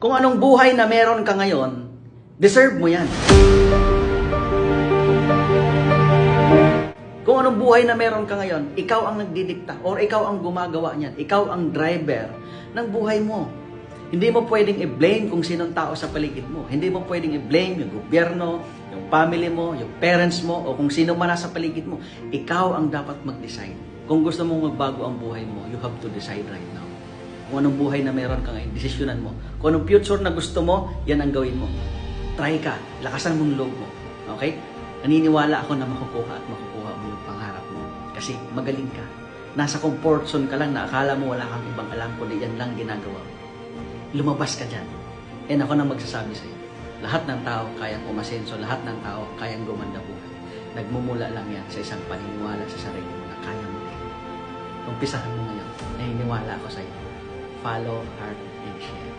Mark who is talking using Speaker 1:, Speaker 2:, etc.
Speaker 1: Kung anong buhay na meron ka ngayon, deserve mo yan. Kung anong buhay na meron ka ngayon, ikaw ang nagdidikta or ikaw ang gumagawa niyan. Ikaw ang driver ng buhay mo. Hindi mo pwedeng i-blame kung sinong tao sa paligid mo. Hindi mo pwedeng i-blame yung gobyerno, yung family mo, yung parents mo, o kung sino man nasa paligid mo. Ikaw ang dapat mag-decide. Kung gusto mong magbago ang buhay mo, you have to decide right now. Kung anong buhay na meron ka ngayon, desisyonan mo. Kung anong future na gusto mo, yan ang gawin mo. Try ka. Lakasan mong loob mo. Okay? Naniniwala ako na makukuha mo yung pangarap mo. Kasi magaling ka. Nasa comfort zone ka lang na akala mo wala kang ibang alam kundi yan lang ginagawa mo. Lumabas ka dyan. And ako na magsasabi sa'yo. Lahat ng tao kayang umasenso. Lahat ng tao kayang gumanda buhay. Nagmumula lang yan sa isang paniniwala sa sarili mo na kaya mo din. Umpisahan mo ngayon. Naniniwala ako sa'yo. Follow, heart, and share.